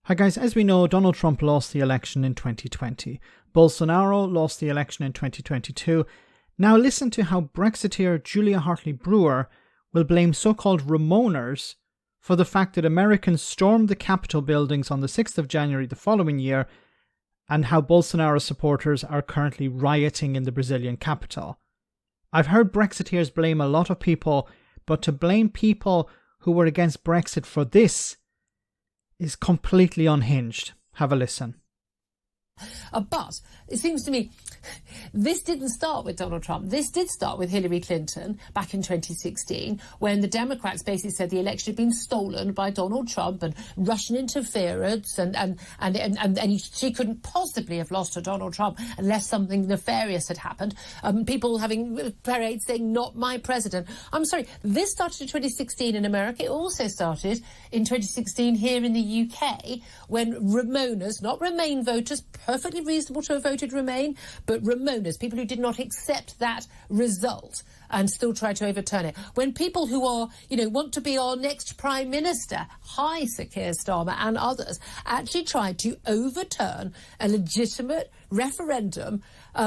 Hi guys, as we know, Donald Trump lost the election in 2020. Bolsonaro lost the election in 2022. Now listen to how Brexiteer Julia Hartley Brewer will blame so-called Remoaners for the fact that Americans stormed the Capitol buildings on the 6th of January the following year, and how Bolsonaro supporters are currently rioting in the Brazilian capital. I've heard Brexiteers blame a lot of people, but to blame people who were against Brexit for this is completely unhinged. Have a listen. But it seems to me this didn't start with Donald Trump. This did start with Hillary Clinton back in 2016, when the Democrats basically said the election had been stolen by Donald Trump and Russian interference, and she couldn't possibly have lost to Donald Trump unless something nefarious had happened. People having parades saying, "Not my president." I'm sorry, this started in 2016 in America. It also started in 2016 here in the UK, when Remoaners, not Remain voters, perfectly reasonable to have voted Remain, but Remoaners, people who did not accept that result and still try to overturn it. When people who are, want to be our next Prime Minister, hi Sir Keir Starmer and others, actually tried to overturn a legitimate referendum,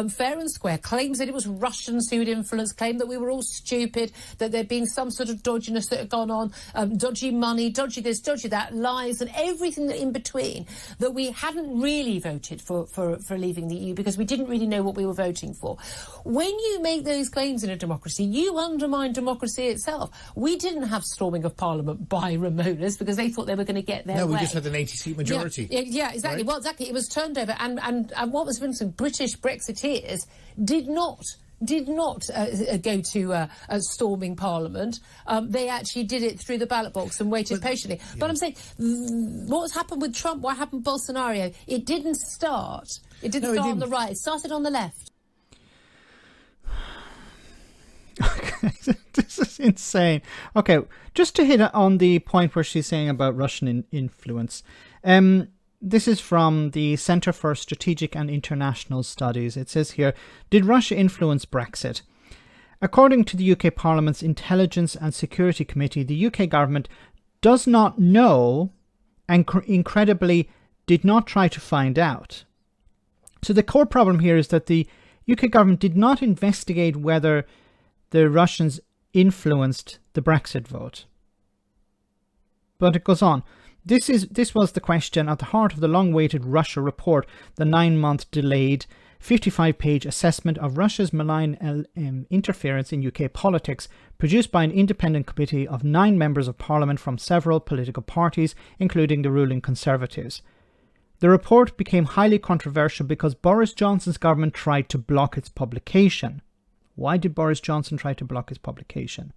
fair and square, claims that it was Russians who had influenced, claimed that we were all stupid, that there'd been some sort of dodginess that had gone on, dodgy money, dodgy this, dodgy that, lies, and everything in between, that we hadn't really voted for leaving the EU because we didn't really know what we were voting for. When you make those claims in a democracy, you undermine democracy itself. We didn't have storming of Parliament by Remoaners because they thought they were going to get their way. No, we just had an 80-seat majority. Yeah, exactly. Right? Well, exactly. It was turned over, and what was interesting, British Brexiteers did not go to storming Parliament. They actually did it through the ballot box and waited patiently. Yeah. But I'm saying, what's happened with Trump, what happened with Bolsonaro, it didn't start on the right, it started on the left. This is insane. Okay, just to hit on the point where she's saying about Russian influence. This is from the Centre for Strategic and International Studies. It says here, did Russia influence Brexit? According to the UK Parliament's Intelligence and Security Committee, the UK government does not know and incredibly did not try to find out. So the core problem here is that the UK government did not investigate whether the Russians influenced the Brexit vote. But it goes on. This was the question at the heart of the long-awaited Russia report, the 9-month delayed 55-page assessment of Russia's malign interference in UK politics, produced by an independent committee of 9 members of parliament from several political parties, including the ruling Conservatives. The report became highly controversial because Boris Johnson's government tried to block its publication. Why did Boris Johnson try to block its publication?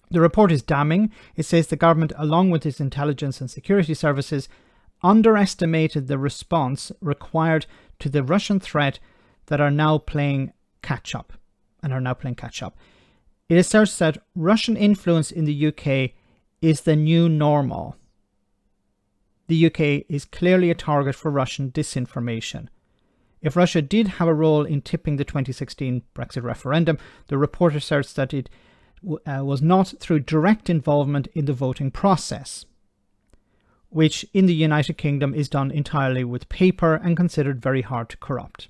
The report is damning. It says the government, along with its intelligence and security services, underestimated the response required to the Russian threat that are now playing catch up. It asserts that Russian influence in the UK is the new normal. The UK is clearly a target for Russian disinformation. If Russia did have a role in tipping the 2016 Brexit referendum, the report asserts that it was not through direct involvement in the voting process, which in the United Kingdom is done entirely with paper and considered very hard to corrupt.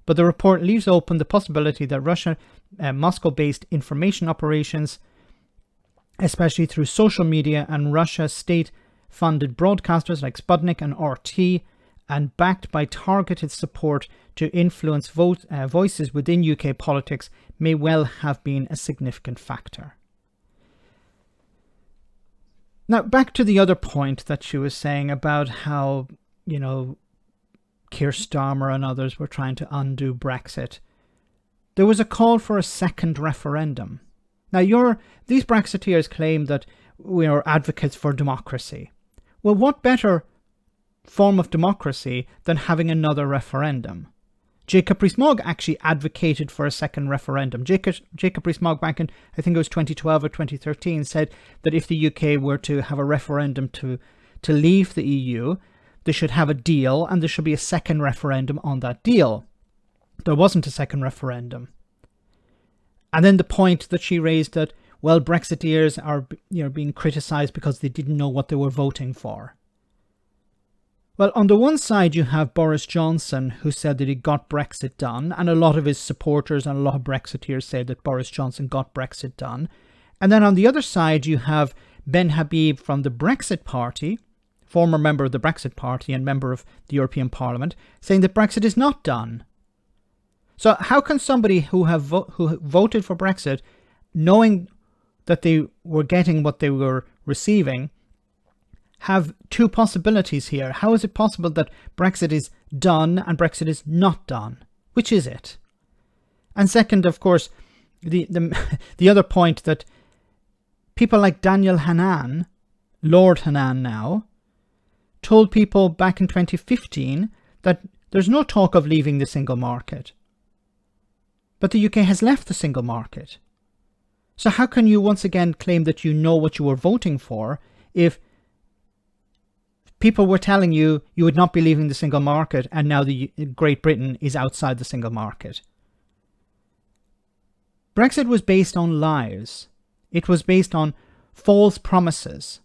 But the report leaves open the possibility that Russia, Moscow-based information operations, especially through social media and Russia state-funded broadcasters like Sputnik and RT, and backed by targeted support to influence voices within UK politics, may well have been a significant factor. Now, back to the other point that she was saying about how, Keir Starmer and others were trying to undo Brexit. There was a call for a second referendum. Now, these Brexiteers claim that we are advocates for democracy. Well, what better form of democracy than having another referendum? Jacob Rees-Mogg actually advocated for a second referendum. Jacob Rees-Mogg back in, I think it was 2012 or 2013, said that if the UK were to have a referendum to leave the EU, they should have a deal and there should be a second referendum on that deal. There wasn't a second referendum. And then the point that she raised that, well, Brexiteers are being criticised because they didn't know what they were voting for. Well, on the one side, you have Boris Johnson, who said that he got Brexit done, and a lot of his supporters and a lot of Brexiteers say that Boris Johnson got Brexit done. And then on the other side, you have Ben Habib from the Brexit Party, former member of the Brexit Party and member of the European Parliament, saying that Brexit is not done. So how can somebody who voted for Brexit, knowing that they were getting what they were receiving, have two possibilities here? How is it possible that Brexit is done and Brexit is not done? Which is it? And second, of course, the other point that people like Daniel Hannan, Lord Hannan now, told people back in 2015 that there's no talk of leaving the single market. But the UK has left the single market. So how can you once again claim that you know what you were voting for if people were telling you you would not be leaving the single market and now the Great Britain is outside the single market? Brexit was based on lies. It was based on false promises.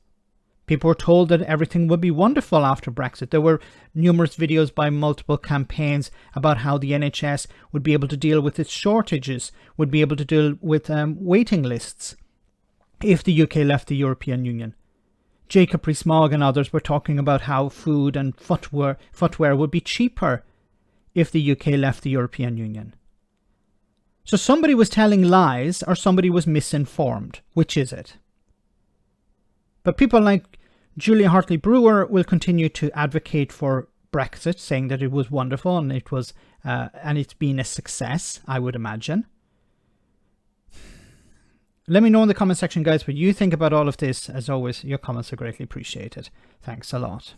People were told that everything would be wonderful after Brexit. There were numerous videos by multiple campaigns about how the NHS would be able to deal with its shortages, would be able to deal with waiting lists if the UK left the European Union. Jacob Rees-Mogg and others were talking about how food and footwear would be cheaper if the UK left the European Union. So somebody was telling lies or somebody was misinformed. Which is it? But people like Julia Hartley Brewer will continue to advocate for Brexit, saying that it was wonderful and it's been a success, I would imagine. Let me know in the comment section, guys, what you think about all of this. As always, your comments are greatly appreciated. Thanks a lot.